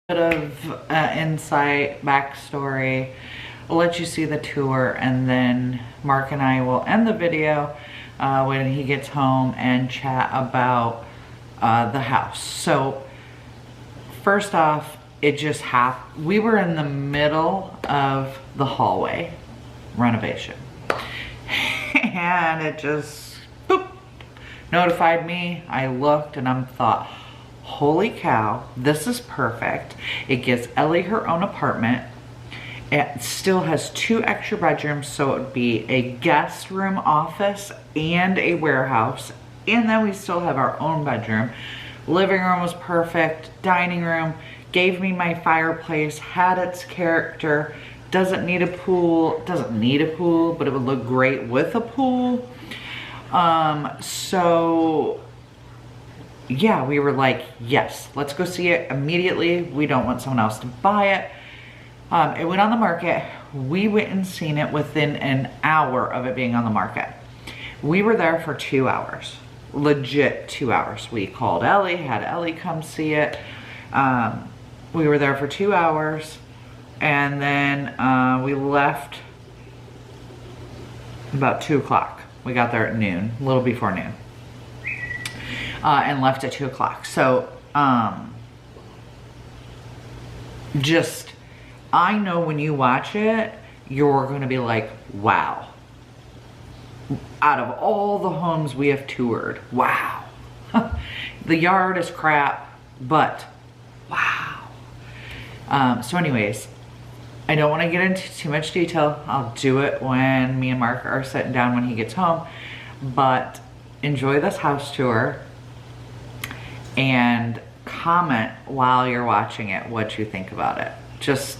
bit of insight, backstory. I'll let you see the tour, and then Mark and I will end the video when he gets home and chat about the house. So first off, it just happened. We were in the middle of the hallway renovation and it just boop, notified me. I looked and I thought, holy cow, this is perfect. It gives Ellie her own apartment. It still has 2 extra bedrooms, so it would be a guest room, office, and a warehouse. And then we still have our own bedroom. Living room was perfect. Dining room gave me my fireplace, had its character. Doesn't need a pool, but it would look great with a pool. So yeah, we were like, yes, let's go see it immediately. We don't want someone else to buy it. It went on the market. We went and seen it within an hour of it being on the market. We were there for 2 hours, legit 2 hours. We called Ellie, had Ellie come see it. We were there for 2 hours, and then we left about 2 o'clock. We got there at noon, a little before noon, and left at 2 o'clock. So just, I know when you watch it, you're gonna be like, wow. Out of all the homes we have toured, wow. The yard is crap, but wow. So anyways, I don't wanna get into too much detail. I'll do it when me and Mark are sitting down when he gets home, but enjoy this house tour and comment while you're watching it what you think about it. Just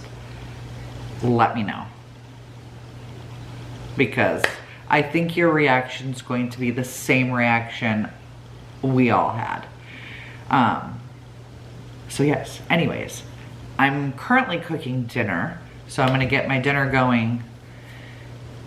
let me know, because I think your reaction is going to be the same reaction we all had. So yes, anyways, I'm currently cooking dinner, so I'm gonna get my dinner going,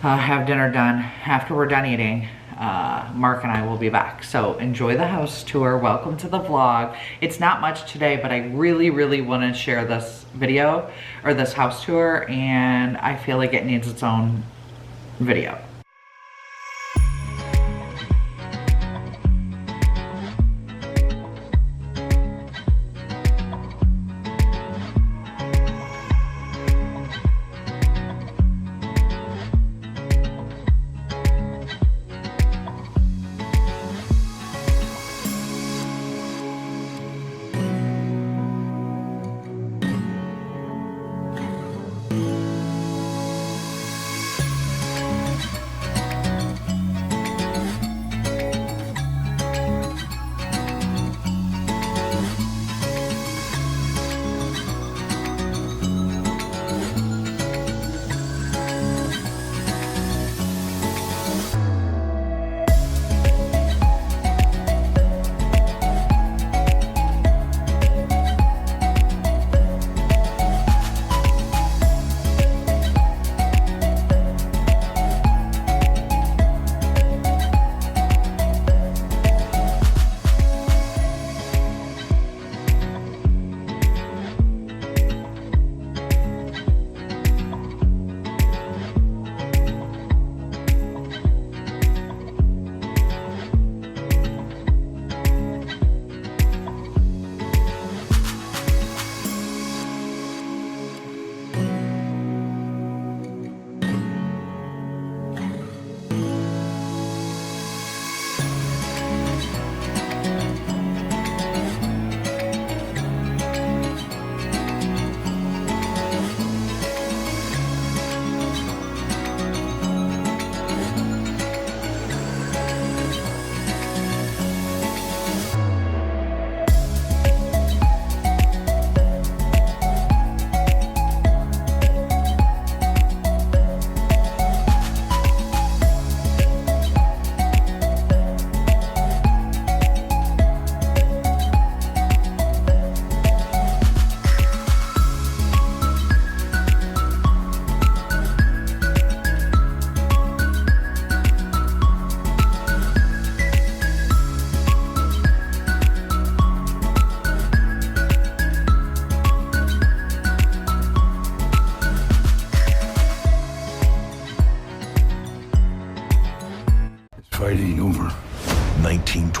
have dinner done. After we're done eating, Mark and I will be back. So enjoy the house tour. Welcome to the vlog. It's not much today, but I really, really want to share this video or this house tour, and I feel like it needs its own video.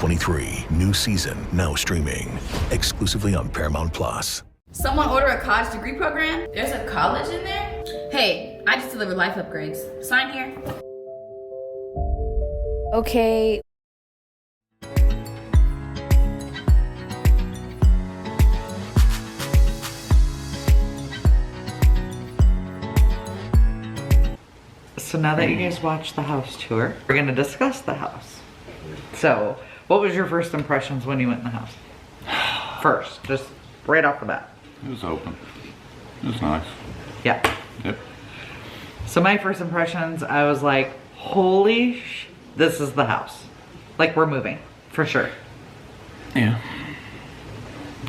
2023. New season now streaming exclusively on Paramount Plus. Someone order a college degree program? There's a college in there? Hey, I just delivered life upgrades. Sign here. Okay. So now that you guys watched the house tour, we're gonna discuss the house. So, what was your first impressions when you went in the house? First, just right off the bat. It was open. It was nice. Yeah. Yep. So my first impressions, I was like, holy this is the house. Like, we're moving, for sure. Yeah.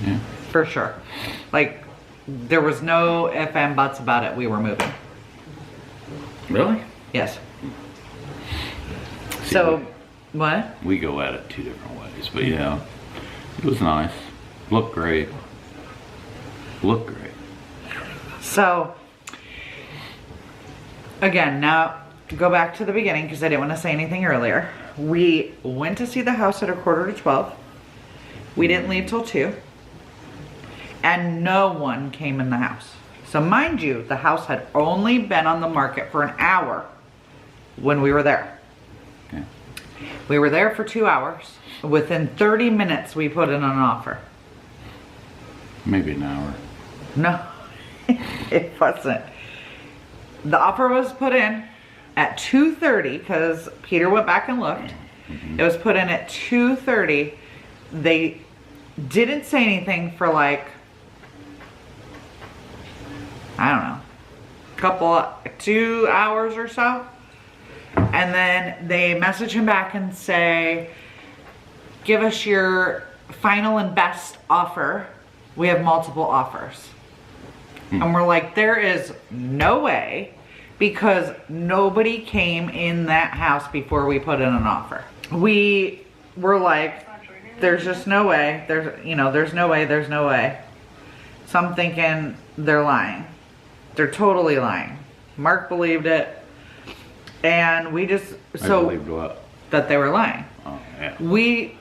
Yeah. For sure. Like, there was no if and buts about it, we were moving. Really? Yes. See, So, what? we go at it two different ways, but yeah, it was nice. Looked great. Looked great. So, again, now to go back to the beginning because I didn't want to say anything earlier. We went to see the house at 11:45. We didn't leave till 2. And no one came in the house. So mind you, the house had only been on the market for an hour when we were there. Yeah. We were there for 2 hours. Within 30 minutes, we put in an offer. Maybe an hour. No, it wasn't. The offer was put in at 2:30 because Peter went back and looked. It was put in at 2:30. They didn't say anything for like, I don't know, 2 hours or so. And then they message him back and say, give us your final and best offer. We have multiple offers. And we're like, there is no way, because nobody came in that house before we put in an offer. We were like, there's just no way. There's no way. So I'm thinking they're lying. They're totally lying. Mark believed it. And we just, I believed what? that they were lying. Oh, yeah. We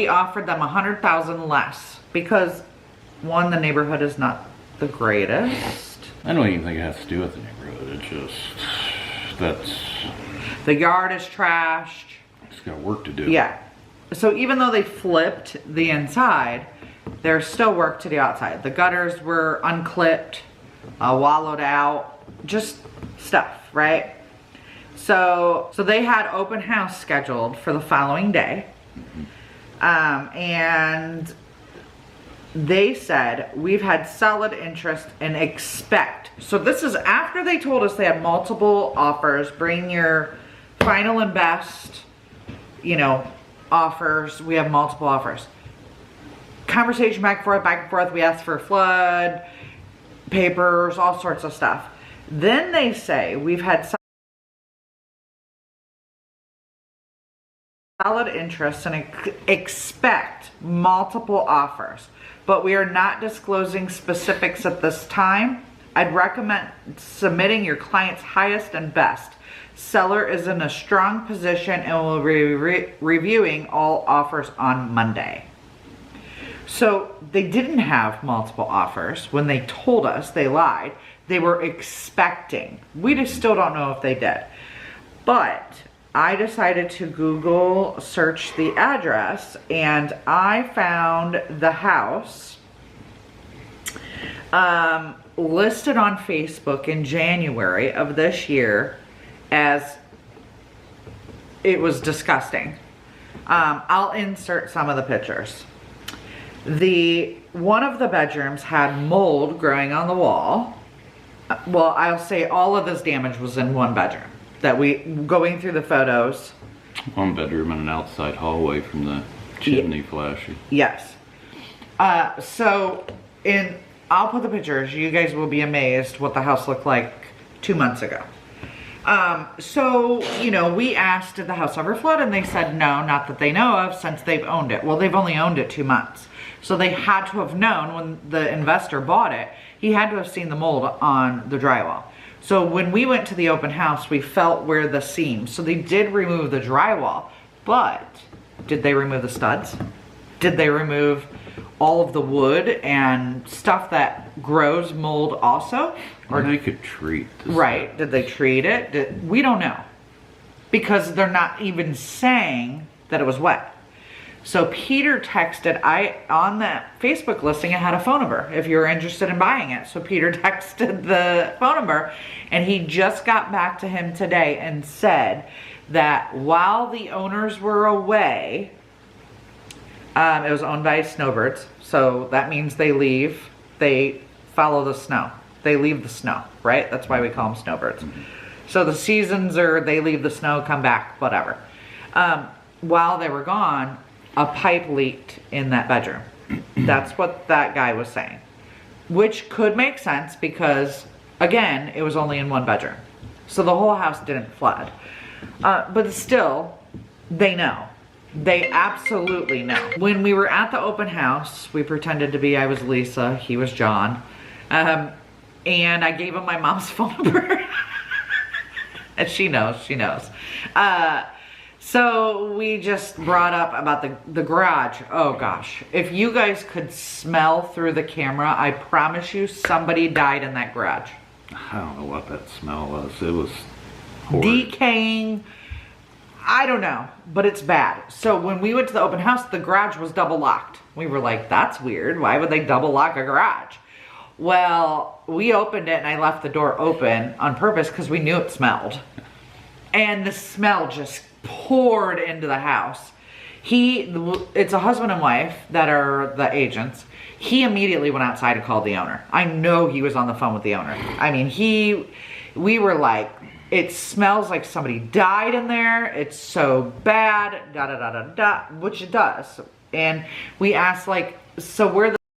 offered them 100,000 less because, one, the neighborhood is not the greatest. I don't even think it has to do with the neighborhood. It's just, that's, The yard is trashed. it's got work to do. Yeah. So even though they flipped the inside, there's still work to do outside. The gutters were unclipped, wallowed out, just stuff, right? So they had open house scheduled for the following day. And they said, we've had solid interest and expect. So this is after they told us they had multiple offers. Bring your final and best, offers. We have multiple offers. Conversation back and forth. We asked for flood, papers, all sorts of stuff. Then they say, we've had solid interest and expect multiple offers, but we are not disclosing specifics at this time. I'd recommend submitting your client's highest and best. Seller is in a strong position and will be reviewing all offers on Monday. So they didn't have multiple offers. When they told us, they lied. They were expecting. We just still don't know if they did. But I decided to Google search the address, and I found the house listed on Facebook in January of this year as, it was disgusting. I'll insert some of the pictures. One of the bedrooms had mold growing on the wall. Well, I'll say all of this damage was in one bedroom. Going through the photos. One bedroom and an outside hallway from the chimney flashing. Yes. I'll put the pictures. You guys will be amazed what the house looked like 2 months ago. We asked, did the house ever flood? And they said no, not that they know of, since they've owned it. Well, they've only owned it 2 months. So they had to have known when the investor bought it, he had to have seen the mold on the drywall. So when we went to the open house, we felt where the seams. So they did remove the drywall, but Did they remove the studs? Did they remove all of the wood and stuff that grows mold also? Or they could treat this. Right. Did they treat it? We don't know. Because they're not even saying that it was wet. So Peter texted, on that Facebook listing, it had a phone number if you're interested in buying it. So Peter texted the phone number, and he just got back to him today and said that while the owners were away, it was owned by snowbirds. So that means they leave, they follow the snow. They leave the snow, right? That's why we call them snowbirds. So the seasons are, they leave the snow, come back, whatever. While they were gone, a pipe leaked in that bedroom. That's what that guy was saying. Which could make sense because, again, it was only in one bedroom. So the whole house didn't flood. But still, they know. They absolutely know. When we were at the open house, we pretended to be, I was Lisa, he was John. And I gave him my mom's phone number. And she knows. So we just brought up about the garage. Oh gosh, if you guys could smell through the camera, I promise you somebody died in that garage. I don't know what that smell was. It was horrid. Decaying, I don't know, but it's bad. So when we went to the open house, the garage was double locked. We were like, that's weird. Why would they double lock a garage? Well, we opened it and I left the door open on purpose because we knew it smelled. And the smell just poured into the house. It's a husband and wife that are the agents. He immediately went outside and called the owner. I know he was on the phone with the owner. I mean, we were like, it smells like somebody died in there. It's so bad, which it does. And we asked like, so where the